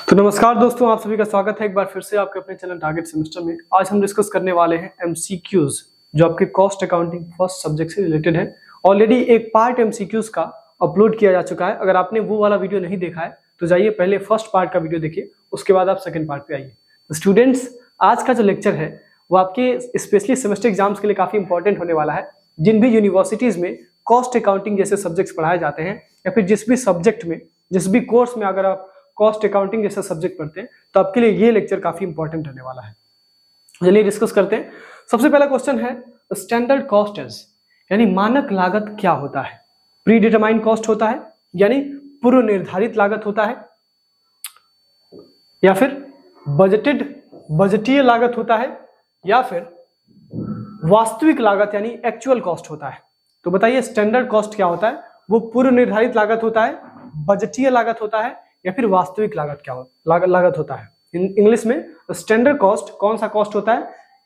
तो नमस्कार दोस्तों, आप सभी का स्वागत है एक बार फिर से आपके अपने चैनल टारगेट सेमेस्टर में। आज हम डिस्कस करने वाले हैं एमसीक्यूज जो आपके कॉस्ट अकाउंटिंग फर्स्ट सब्जेक्ट से रिलेटेड है। ऑलरेडी एक पार्ट एमसीक्यूज का अपलोड किया जा चुका है। अगर आपने वो वाला वीडियो नहीं देखा है तो जाइए पहले फर्स्ट पार्ट का वीडियो देखिए, उसके बाद आप सेकेंड पार्ट पे आइए। तो स्टूडेंट्स, आज का जो लेक्चर है वो आपके स्पेशली सेमेस्टर एग्जाम्स के लिए काफी इंपॉर्टेंट होने वाला है। जिन भी यूनिवर्सिटीज में कॉस्ट अकाउंटिंग जैसे सब्जेक्ट्स पढ़ाए जाते हैं या फिर जिस भी सब्जेक्ट में, जिस भी कोर्स में अगर आप कॉस्ट अकाउंटिंग जैसा सब्जेक्ट पढ़ते हैं तो आपके लिए ये लेक्चर काफी इंपॉर्टेंट होने वाला है। चलिए डिस्कस करते हैं। सबसे पहला क्वेश्चन है स्टैंडर्ड कॉस्ट इज, यानी मानक लागत क्या होता है। प्री डिटरमाइंड कॉस्ट होता है यानी पूर्व निर्धारित लागत होता है, या फिर बजटीय लागत होता है, या फिर वास्तविक लागत यानी एक्चुअल कॉस्ट होता है। तो बताइए स्टैंडर्ड कॉस्ट क्या होता है। वो पूर्व निर्धारित लागत होता है, बजटीय लागत होता है, या फिर वास्तविक लागत लागत होता है। इंग्लिश में स्टैंडर्ड कॉस्ट कौन सा कॉस्ट होता है,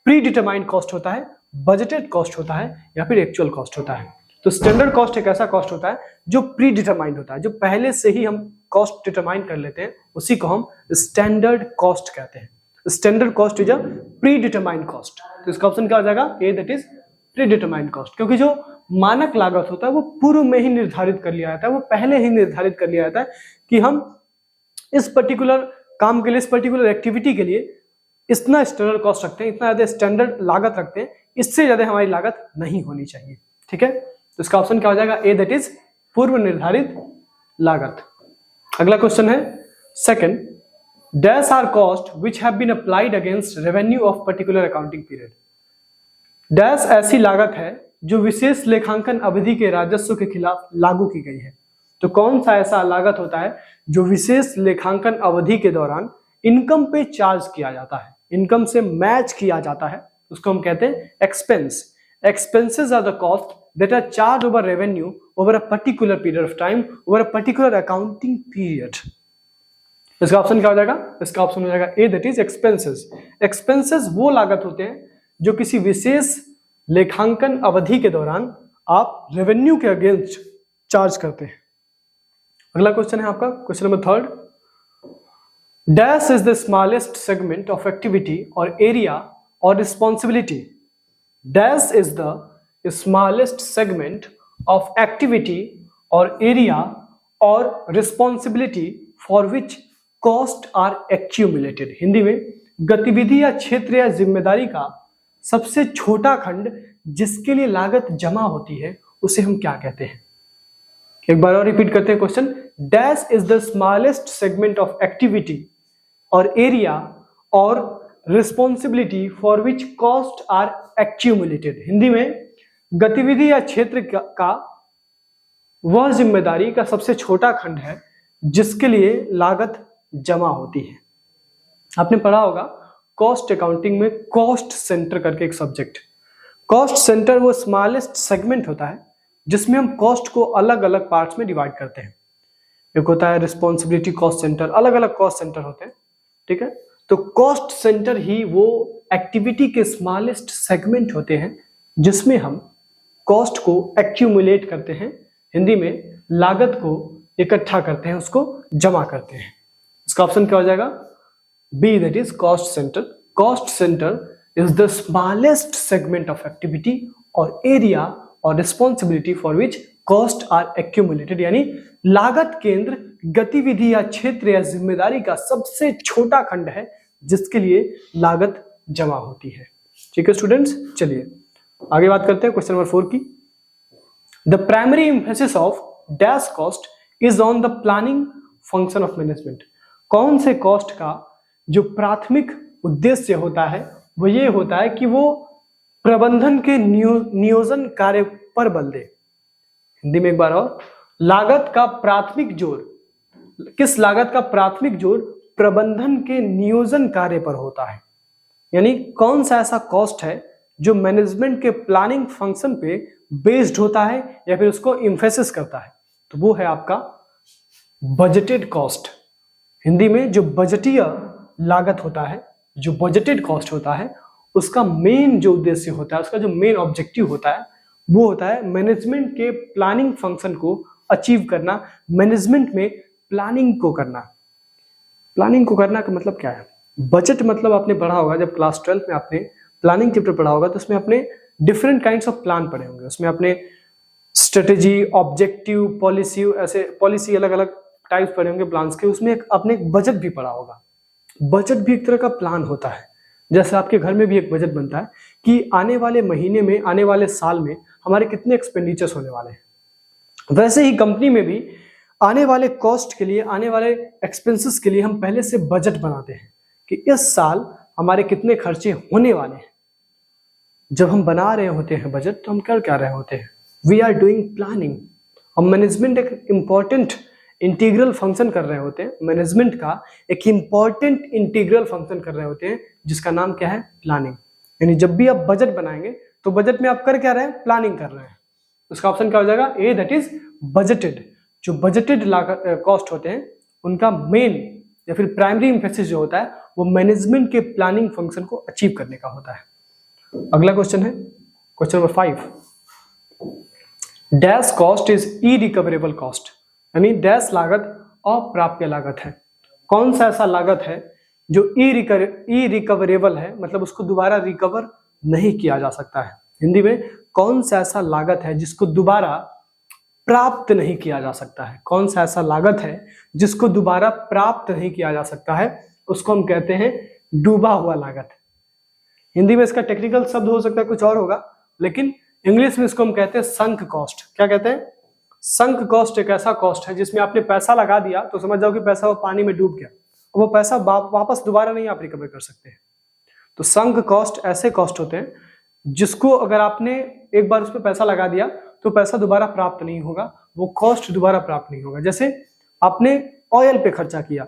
प्री डिटरमाइंड कॉस्ट होता है, बजटेड कॉस्ट होता है, या फिर एक्चुअल कॉस्ट होता है। तो स्टैंडर्ड कॉस्ट एक ऐसा कॉस्ट होता है जो प्री डिटरमाइंड होता है, जो पहले से ही हम कॉस्ट डिटरमाइन कर लेते हैं, उसी को हम स्टैंडर्ड कॉस्ट कहते हैं। Standard cost is a predetermined cost. तो इसका ऑप्शन क्या हो जाएगा, A, that is predetermined cost. क्योंकि जो मानक लागत होता है वो पूर्व में ही निर्धारित कर लिया जाता है, वो पहले ही निर्धारित कर लिया जाता है कि हम इस पर्टिकुलर काम के लिए, इस पर्टिकुलर एक्टिविटी के लिए इतना स्टैंडर्ड कॉस्ट रखते हैं, इतना ज्यादा स्टैंडर्ड लागत रखते हैं, इससे ज्यादा हमारी लागत नहीं होनी चाहिए। ठीक है, तो इसका ऑप्शन क्या हो जाएगा, ए, दैट इज पूर्व निर्धारित लागत। अगला क्वेश्चन है second, dash are cost which have been applied against revenue of particular accounting period. Dash ऐसी लागत है जो विशेष लेखांकन अवधि के राजस्व के खिलाफ लागू की गई है। तो कौन सा ऐसा लागत होता है जो विशेष लेखांकन अवधि के दौरान इनकम पे चार्ज किया जाता है, इनकम से मैच किया जाता है, उसको हम कहते हैं expense. Expenses are the cost that are charge over revenue over a particular period of time, over a particular accounting period. इसका ऑप्शन क्या हो जाएगा, इसका ऑप्शन हो जाएगा A, that is expenses. Expenses वो लागत होते हैं जो किसी विशेष लेखांकन अवधि के दौरान आप रेवेन्यू के अगेंस्ट चार्ज करते हैं। अगला क्वेश्चन है आपका question number third, dash is the smallest segment of activity or area or responsibility. Dash is the smallest segment of activity or area or responsibility for which cost are accumulated. Hindi में गतिविधि या क्षेत्र या जिम्मेदारी का सबसे छोटा खंड जिसके लिए लागत जमा होती है उसे हम क्या कहते हैं। एक बार और रिपीट करते हैं question, dash is the smallest segment of activity or area or responsibility for which cost are accumulated. Hindi में गतिविधि या क्षेत्र का वह जिम्मेदारी का सबसे छोटा खंड है जिसके लिए लागत जमा होती है। आपने पढ़ा होगा कॉस्ट अकाउंटिंग में कॉस्ट सेंटर करके एक सब्जेक्ट। कॉस्ट सेंटर वो स्मॉलेस्ट सेगमेंट होता है जिसमें हम कॉस्ट को अलग अलग पार्ट्स में डिवाइड करते हैं। एक होता है रिस्पॉन्सिबिलिटी कॉस्ट सेंटर, अलग अलग कॉस्ट सेंटर होते हैं। ठीक है, तो कॉस्ट सेंटर ही वो एक्टिविटी के स्मॉलेस्ट सेगमेंट होते हैं जिसमें हम कॉस्ट को एक्यूमुलेट करते हैं, हिंदी में लागत को इकट्ठा करते हैं, उसको जमा करते हैं। इसका ऑप्शन क्या हो जाएगा, B, that is cost centre. Cost centre is the smallest segment of activity or area or responsibility for which cost are accumulated, यानी लागत केंद्र गतिविधि या क्षेत्र या जिम्मेदारी का सबसे छोटा खंड है जिसके लिए लागत जमा होती है। ठीक है स्टूडेंट्स, चलिए आगे बात करते हैं क्वेश्चन नंबर 4 की। The primary emphasis of dash cost is on the planning function of management. कौन से कॉस्ट का जो प्राथमिक उद्देश्य होता है वो ये होता है कि वो प्रबंधन के नियोजन कार्य पर बल दे। हिंदी में एक बार और, लागत का प्राथमिक जोर, किस लागत का प्राथमिक जोर प्रबंधन के नियोजन कार्य पर होता है। यानी कौन सा ऐसा कॉस्ट है जो मैनेजमेंट के प्लानिंग फंक्शन पे बेस्ड होता है या फिर उसको एम्फेसिस करता है, तो वो है आपका बजटेड कॉस्ट। हिंदी में जो बजटीय लागत होता है, जो बजटेड कॉस्ट होता है, उसका मेन जो उद्देश्य होता है, उसका जो मेन ऑब्जेक्टिव होता है वो होता है मैनेजमेंट के प्लानिंग फंक्शन को अचीव करना, मैनेजमेंट में प्लानिंग को करना। प्लानिंग को करना का मतलब क्या है? बजट मतलब आपने पढ़ा होगा, जब क्लास 12 में आपने प्लानिंग चैप्टर पढ़ा होगा तो उसमें आपने डिफरेंट काइंड्स ऑफ प्लान पढ़े होंगे। उसमें आपने स्ट्रेटेजी, ऑब्जेक्टिव, पॉलिसी, ऐसे पॉलिसी अलग अलग टाइप्स पढ़े होंगे प्लान्स के। उसमें आपने एक बजट भी पढ़ा होगा। बजट भी एक तरह का प्लान होता है। जैसे आपके घर में भी एक बजट बनता है कि आने वाले महीने में, आने वाले साल में हमारे कितने एक्सपेंडिचर्स होने वाले हैं, वैसे ही कंपनी में भी आने वाले कॉस्ट के लिए, आने वाले एक्सपेंसेस के लिए हम पहले से बजट बनाते हैं कि इस साल हमारे कितने खर्चे होने वाले हैं। जब हम बना रहे होते हैं बजट तो हम क्या रहे होते हैं? We are doing planning. हम मैनेजमेंट एक इंपॉर्टेंट इंटीग्रल फंक्शन कर रहे होते हैं। मैनेजमेंट का एक इंपॉर्टेंट इंटीग्रल फंक्शन कर रहे होते हैं जिसका नाम क्या है? प्लानिंग। यानी जब भी आप बजट बनाएंगे तो बजट में आप कर क्या रहे हैं? प्लानिंग कर रहे हैं। उसका ऑप्शन क्या हो जाएगा? A, that is budgeted. जो बजटेड कॉस्ट होते हैं उनका मेन या फिर प्राइमरी इंफेसिस जो होता है वो मैनेजमेंट के प्लानिंग फंक्शन को अचीव करने का होता है। अगला क्वेश्चन है question number 5। Dash cost is irrecoverable cost, यानी डैश लागत अप्राप्य लागत है। कौन सा ऐसा लागत है जो इरिकवरेबल है, मतलब उसको दोबारा रिकवर नहीं किया जा सकता है। हिंदी में कौन सा ऐसा लागत है जिसको दोबारा प्राप्त नहीं किया जा सकता है? कौन सा ऐसा लागत है जिसको दोबारा प्राप्त नहीं किया जा सकता है? उसको हम कहते हैं डूबा हुआ लागत। हिंदी में इसका टेक्निकल शब्द हो सकता है कुछ और होगा, लेकिन इंग्लिश में इसको हम कहते हैं संक कॉस्ट। क्या कहते हैं? संक कॉस्ट एक ऐसा कॉस्ट है जिसमें आपने पैसा लगा दिया तो समझ जाओ कि पैसा वो पानी में डूब गया, वो पैसा वापस दोबारा नहीं आप रिकवर कर सकते। तो संक कॉस्ट ऐसे कॉस्ट होते हैं जिसको अगर आपने एक बार उस पर पैसा लगा दिया तो पैसा दोबारा प्राप्त नहीं होगा, वो कॉस्ट दोबारा प्राप्त नहीं होगा। जैसे आपने ऑयल पे खर्चा किया,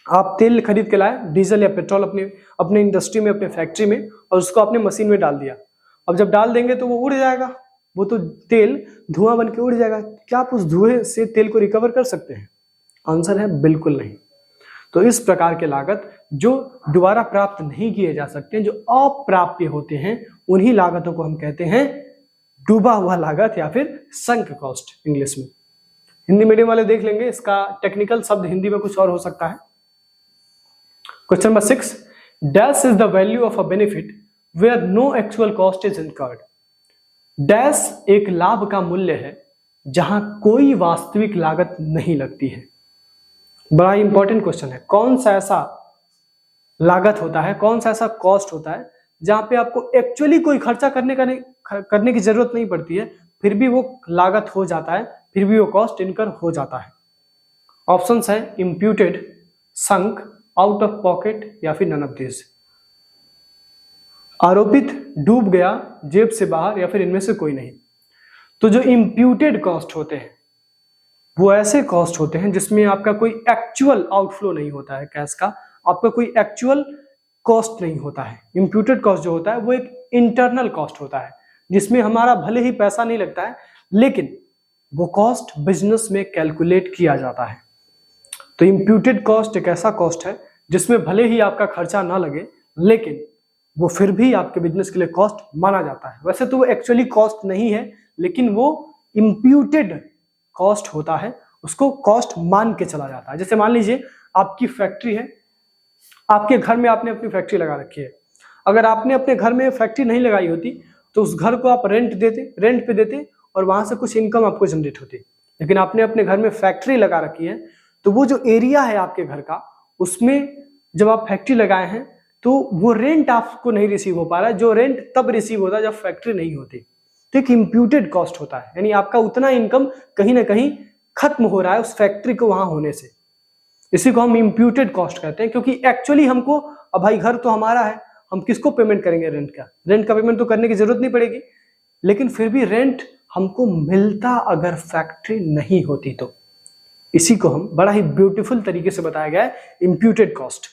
आप तेल खरीद के लाए, डीजल या पेट्रोल अपने इंडस्ट्री में, अपने फैक्ट्री में, और उसको आपने मशीन में डाल दिया। अब जब डाल देंगे तो वो उड़ जाएगा, वो तो तेल धुआं बन के उड़ जाएगा। क्या आप उस धुएं से तेल को रिकवर कर सकते हैं? आंसर है बिल्कुल नहीं। तो इस प्रकार के लागत जो दोबारा प्राप्त नहीं किए जा सकते, जो अप्राप्य होते हैं, उन्हीं लागतों को हम कहते हैं डूबा हुआ लागत या फिर संक कॉस्ट इंग्लिश में। हिंदी मीडियम वाले देख लेंगे, इसका टेक्निकल शब्द हिंदी में कुछ और हो सकता है। Question number 6। Dash is the value of a benefit where no actual cost is incurred. Dash एक लाभ का मूल्य है जहां कोई वास्तविक लागत नहीं लगती है। बड़ा इंपॉर्टेंट क्वेश्चन है। कौन सा ऐसा लागत होता है, कौन सा ऐसा कॉस्ट होता है जहां पे आपको एक्चुअली कोई खर्चा करने की जरूरत नहीं पड़ती है, फिर भी वो लागत हो जाता है, फिर भी वो कॉस्ट इनकर हो जाता है? ऑप्शंस है imputed, sunk, out of pocket या फिर नन ऑफ दिस। आरोपित, डूब गया, जेब से बाहर, या फिर इनमें से कोई नहीं। तो जो इम्प्यूटेड कॉस्ट होते हैं वो ऐसे कॉस्ट होते हैं जिसमें आपका कोई एक्चुअल आउटफ्लो नहीं होता है कैश का, आपका कोई एक्चुअल कॉस्ट नहीं होता है। इम्प्यूटेड कॉस्ट जो होता है वो एक इंटरनल कॉस्ट होता है जिसमें हमारा भले ही पैसा नहीं लगता है, लेकिन वो कॉस्ट बिजनेस में कैलकुलेट किया जाता है। तो इम्प्यूटेड कॉस्ट एक ऐसा कॉस्ट है जिसमें भले ही आपका खर्चा ना लगे, लेकिन वो फिर भी आपके बिजनेस के लिए कॉस्ट माना जाता है। वैसे तो वो एक्चुअली कॉस्ट नहीं है, लेकिन वो इम्प्यूटेड कॉस्ट होता है, उसको कॉस्ट मान के चला जाता है। जैसे मान लीजिए आपकी फैक्ट्री है, आपके घर में आपने अपनी फैक्ट्री लगा रखी है। अगर आपने अपने घर में फैक्ट्री नहीं लगाई होती तो उस घर को आप रेंट पे देते और वहां से कुछ इनकम आपको जनरेट होती। लेकिन आपने अपने घर में फैक्ट्री लगा रखी है तो वो जो एरिया है आपके घर का, उसमें जब आप फैक्ट्री लगाए हैं तो वो रेंट आपको नहीं रिसीव हो पा रहा है, जो रेंट तब रिसीव होता है जब फैक्ट्री नहीं होती। तो एक इम्प्यूटेड कॉस्ट होता है, यानी आपका उतना इनकम कहीं ना कहीं खत्म हो रहा है उस फैक्ट्री को वहां होने से। इसी को हम इम्प्यूटेड कॉस्ट कहते हैं, क्योंकि एक्चुअली हमको, अब भाई घर तो हमारा है, हम किसको पेमेंट करेंगे? रेंट का। रेंट का पेमेंट तो करने की जरूरत नहीं पड़ेगी, लेकिन फिर भी रेंट हमको मिलता अगर फैक्ट्री नहीं होती तो। इसी को हम बड़ा ही ब्यूटीफुल तरीके से बताया गया है इम्प्यूटेड कॉस्ट।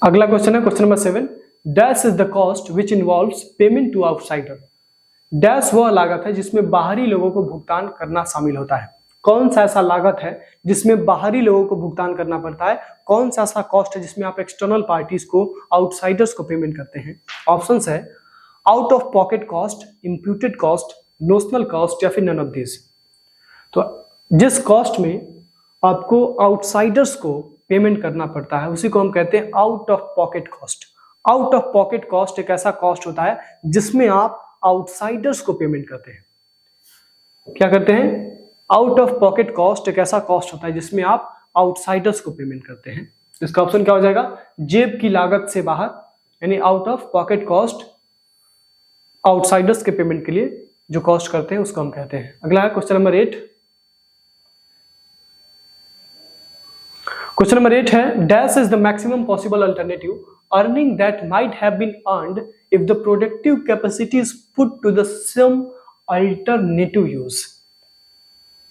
अगला क्वेश्चन है क्वेश्चन नंबर 7। Dash is the cost which involves payment to outsider. Dash वह लागत है जिसमें बाहरी लोगों को भुगतान करना शामिल होता है। कौन सा ऐसा लागत है जिसमें बाहरी लोगों को भुगतान करना पड़ता है? कौन सा ऐसा कॉस्ट है जिसमें आप एक्सटर्नल पार्टीज को, आउटसाइडर्स को पेमेंट करते हैं? ऑप्शंस है out of pocket cost, imputed cost, notional cost या फिर नन ऑफ दिस। तो जिस कॉस्ट में आपको आउटसाइडर्स को पेमेंट करना पड़ता है, उसी को हम कहते हैं out of pocket cost. Out of pocket cost एक ऐसा कॉस्ट होता है जिसमें आप आउटसाइडर्स को पेमेंट करते हैं। क्या करते हैं? आउट ऑफ पॉकेट कॉस्ट एक ऐसा कॉस्ट होता है जिसमें आप आउटसाइडर्स को पेमेंट करते हैं। इसका ऑप्शन क्या हो जाएगा? जेब की लागत से बाहर, यानी out of pocket cost outsiders के पेमेंट के लिए जो कॉस्ट करते हैं उसको हम कहते हैं। अगला है क्वेश्चन नंबर 8। क्वेश्चन नंबर 8 है dash is the maximum possible alternative earning that might have been earned if the productive capacity is put to the some alternative use.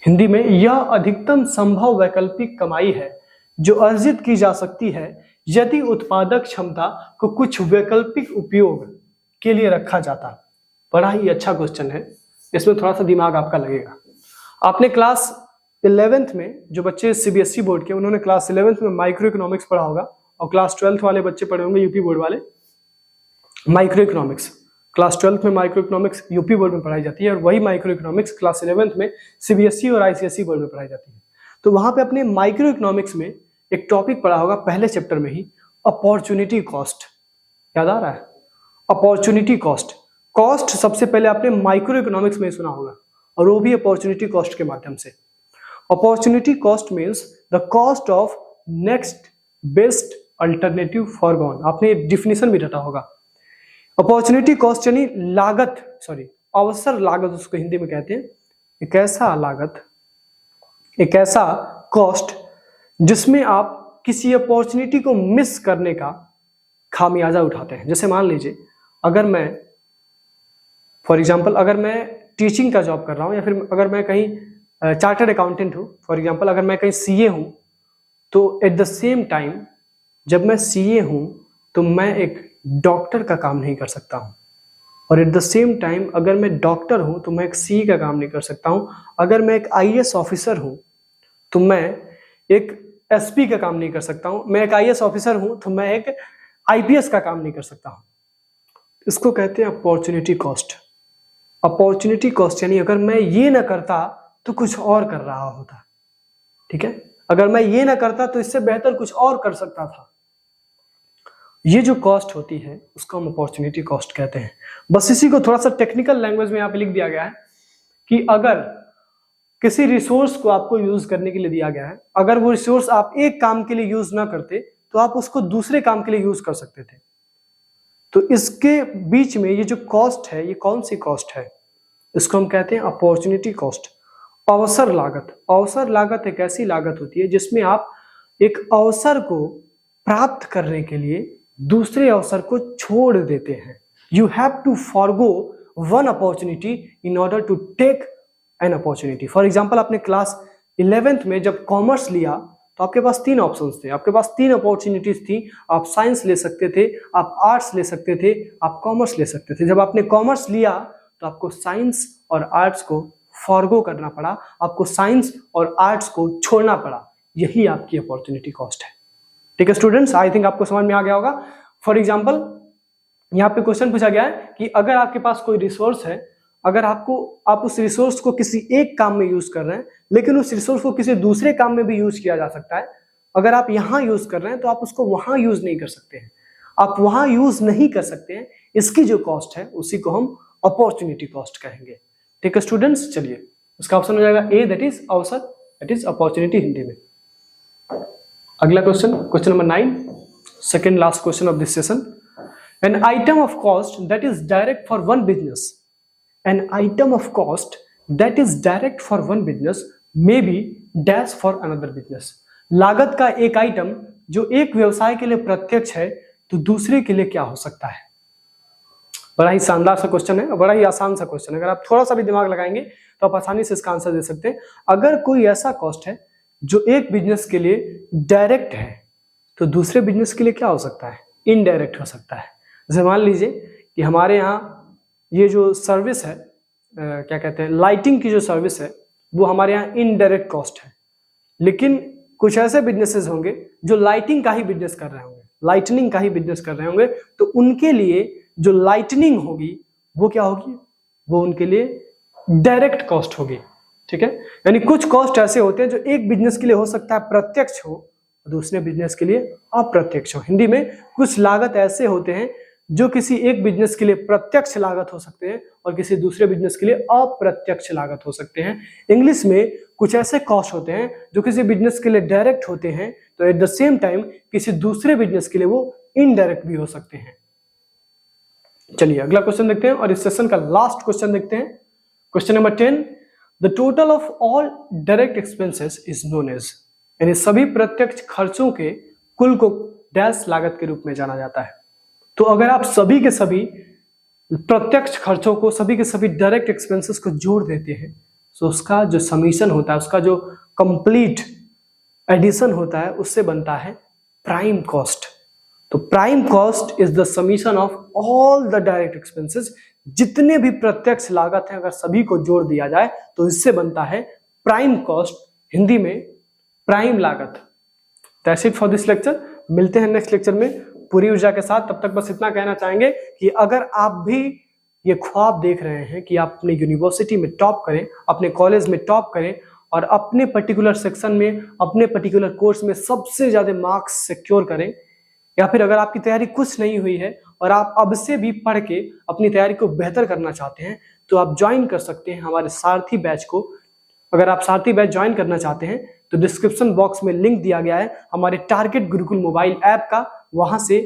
Hindi में, यह अधिकतम संभव वैकल्पिक कमाई है जो अर्जित की जा सकती है यदि उत्पादक क्षमता को कुछ वैकल्पिक उपयोग के लिए रखा जाता। बड़ा ही अच्छा क्वेश्चन है, इसमें थोड़ा सा दिमाग आपका लगेगा। आपने क्लास 11th में, जो बच्चे सीबीएसई बोर्ड के, उन्होंने क्लास 11th में माइक्रो इकोनॉमिक्स पढ़ा होगा, और क्लास 12th वाले बच्चे पढ़े होंगे यूपी बोर्ड वाले माइक्रो इकोनॉमिक्स। क्लास 12th में माइक्रो इकोनॉमिक्स यूपी बोर्ड में पढ़ाई जाती है, और वही माइक्रो इकोनॉमिक्स क्लास 11th में सीबीएसई और आईसीएसई बोर्ड में पढ़ाई जाती है। तो वहां पे अपने माइक्रो इकोनॉमिक्स में एक टॉपिक पढ़ा होगा पहले चैप्टर में ही, अपॉर्चुनिटी कॉस्ट। याद आ रहा है? Opportunity cost. कॉस्ट सबसे पहले आपने माइक्रो इकोनॉमिक्स में सुना होगा, और वो भी अपॉर्चुनिटी कॉस्ट के माध्यम से। Opportunity cost means the cost of next best alternative foregone. आपने डिफिनेशन भी रटा होगा। अपॉर्चुनिटी कॉस्ट यानी लागत, सॉरी अवसर लागत उसको हिंदी में कहते हैं। एक ऐसा लागत, एक ऐसा कॉस्ट जिसमें आप किसी अपॉर्चुनिटी को मिस करने का खामियाजा उठाते हैं। जैसे मान लीजिए, अगर मैं फॉर एग्जाम्पल अगर मैं टीचिंग का जॉब कर रहा हूं, या फिर अगर मैं कहीं चार्टर्ड अकाउंटेंट हूं, फॉर एग्जाम्पल अगर मैं कहीं सीए हूं, तो एट द सेम टाइम जब मैं सीए हूं तो मैं एक डॉक्टर का काम नहीं कर सकता हूं, और एट द सेम टाइम अगर मैं डॉक्टर हूं तो मैं एक सीए का काम नहीं कर सकता हूं। अगर मैं एक आईएएस ऑफिसर हूं तो मैं एक एसपी का काम नहीं कर सकता हूं। मैं एक आईएएस ऑफिसर हूं तो मैं एक आईपीएस का काम नहीं कर सकता हूं। इसको कहते हैं अपॉर्चुनिटी कॉस्ट। अपॉर्चुनिटी कॉस्ट यानी अगर मैं ये ना करता तो कुछ और कर रहा होता। ठीक है? अगर मैं ये ना करता तो इससे बेहतर कुछ और कर सकता था। ये जो कॉस्ट होती है उसको हम अपॉर्चुनिटी कॉस्ट कहते हैं। बस इसी को थोड़ा सा टेक्निकल लैंग्वेज में यहाँ पे लिख दिया गया है कि अगर किसी रिसोर्स को आपको यूज करने के लिए दिया गया है, अगर वो रिसोर्स आप एक काम के लिए यूज ना करते तो आप उसको दूसरे काम के लिए यूज कर सकते थे। तो इसके बीच में ये जो कॉस्ट है, ये कौन सी कॉस्ट है? इसको हम कहते हैं अपॉर्चुनिटी कॉस्ट, अवसर लागत। अवसर लागत एक ऐसी लागत होती है जिसमें आप एक अवसर को प्राप्त करने के लिए दूसरे अवसर को छोड़ देते हैं। You have to forgo one opportunity in order to take an opportunity. For example आपने क्लास 11th में जब कॉमर्स लिया तो आपके पास 3 ऑप्शंस थे, आपके पास 3 अपॉर्चुनिटीज थी। आप साइंस ले सकते थे, आप आर्ट्स ले सकते थे, आप कॉमर्स ले सकते थे। जब आपने कॉमर्स लिया तो आपको साइंस और आर्ट्स को फॉरगो करना पड़ा, आपको साइंस और आर्ट्स को छोड़ना पड़ा। यही आपकी अपॉर्चुनिटी कॉस्ट है। ठीक है स्टूडेंट्स, आई थिंक आपको समझ में आ गया होगा। फॉर एग्जाम्पल यहाँ पे क्वेश्चन पूछा गया है कि अगर आपके पास कोई रिसोर्स है, अगर आप उस रिसोर्स को किसी एक काम में यूज कर रहे हैं, लेकिन उस रिसोर्स को किसी दूसरे काम में भी यूज किया जा सकता है। अगर आप यहाँ यूज कर रहे हैं तो आप उसको वहां यूज नहीं कर सकते हैं, आप वहां यूज नहीं कर सकते हैं। इसकी जो कॉस्ट है उसी को हम अपॉर्चुनिटी कॉस्ट कहेंगे। ठीक है स्टूडेंट्स, चलिए उसका ऑप्शन हो जाएगा ए, दैट इज अवसर, दैट इज अपॉर्चुनिटी हिंदी में। अगला question, question number 9, second last question of this session. An item of cost that is direct for one business, an item of cost that is direct for one business may be dash for another business। लागत का एक item जो एक व्यवसाय के लिए प्रत्यक्ष है तो दूसरे के लिए क्या हो सकता है? बड़ा ही शानदार सा क्वेश्चन है, बड़ा ही आसान सा क्वेश्चन है। अगर आप थोड़ा सा भी दिमाग लगाएंगे तो आप आसानी से इसका आंसर दे सकते हैं। अगर कोई ऐसा कॉस्ट है जो एक बिजनेस के लिए डायरेक्ट है तो दूसरे बिजनेस के लिए क्या हो सकता है? इनडायरेक्ट हो सकता है। जैसे मान लीजिए कि हमारे यहाँ ये जो सर्विस है, क्या कहते हैं, लाइटिंग की जो सर्विस है, वो हमारे यहाँ इनडायरेक्ट कॉस्ट है। लेकिन कुछ ऐसे बिजनेसेस होंगे जो लाइटिंग का ही बिजनेस कर रहे होंगे, लाइटनिंग का ही बिजनेस कर रहे होंगे, तो उनके लिए जो लाइटनिंग होगी वो क्या होगी? वो उनके लिए डायरेक्ट कॉस्ट होगी। ठीक है, यानी कुछ कॉस्ट ऐसे होते हैं जो एक बिजनेस के लिए हो सकता है प्रत्यक्ष हो, दूसरे बिजनेस के लिए अप्रत्यक्ष हो। हिंदी में कुछ लागत ऐसे होते हैं जो किसी एक बिजनेस के लिए प्रत्यक्ष लागत हो सकते हैं और किसी दूसरे बिजनेस के लिए अप्रत्यक्ष लागत हो सकते हैं। इंग्लिश में कुछ ऐसे कॉस्ट होते हैं जो किसी बिजनेस के लिए डायरेक्ट होते हैं, तो एट द सेम टाइम किसी दूसरे बिजनेस के लिए वो इनडायरेक्ट भी हो सकते हैं। चलिए अगला क्वेश्चन देखते हैं और इस सेशन का लास्ट क्वेश्चन देखते हैं। Question number 10, the total of all direct expenses is known as, यानी सभी प्रत्यक्ष खर्चों के कुल को डैश लागत के रूप में जाना जाता है। तो अगर आप सभी के सभी प्रत्यक्ष खर्चों को, सभी के सभी डायरेक्ट एक्सपेंसेस को जोड़ देते हैं, तो उसका जो समीशन होता है, उसका जो कंप्लीट एडिशन होता है, उससे बनता है प्राइम कॉस्ट। तो prime cost is the summation of all the direct expenses, जितने भी प्रत्यक्ष लागत हैं अगर सभी को जोड़ दिया जाए तो इससे बनता है प्राइम कॉस्ट, हिंदी में प्राइम लागत। That's it for this lecture. मिलते हैं नेक्स्ट लेक्चर में पूरी ऊर्जा के साथ। तब तक बस इतना कहना चाहेंगे कि अगर आप भी ये ख्वाब देख रहे हैं कि आप अपनी यूनिवर्सिटी में टॉप करें, अपने कॉलेज में टॉप करें और अपने पर्टिकुलर सेक्शन में, अपने पर्टिकुलर कोर्स में सबसे ज्यादा मार्क्स सिक्योर करें, या फिर अगर आपकी तैयारी कुछ नहीं हुई है और आप अब से भी पढ़ के अपनी तैयारी को बेहतर करना चाहते हैं, तो आप ज्वाइन कर सकते हैं हमारे सारथी बैच को। अगर आप सारथी बैच ज्वाइन करना चाहते हैं तो डिस्क्रिप्शन बॉक्स में लिंक दिया गया है हमारे टारगेट गुरुकुल मोबाइल ऐप का, वहां से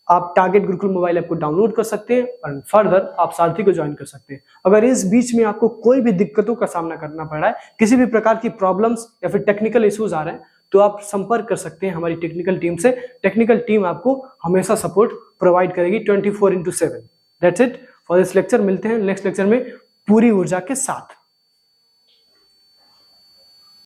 आप टारगेट गुरुकुल मोबाइल ऐप को डाउनलोड कर सकते हैं और फर्दर आप सारथी को ज्वाइन कर सकते हैं। अगर इस बीच में आपको कोई भी दिक्कतों का सामना करना पड़ रहा है, किसी भी प्रकार की प्रॉब्लम्स या फिर टेक्निकल इश्यूज आ रहे हैं, तो आप संपर्क कर सकते हैं हमारी टेक्निकल टीम से। टेक्निकल टीम आपको हमेशा सपोर्ट प्रोवाइड करेगी 24/7। That's it for this lecture. मिलते हैं नेक्स्ट लेक्चर में पूरी ऊर्जा के साथ।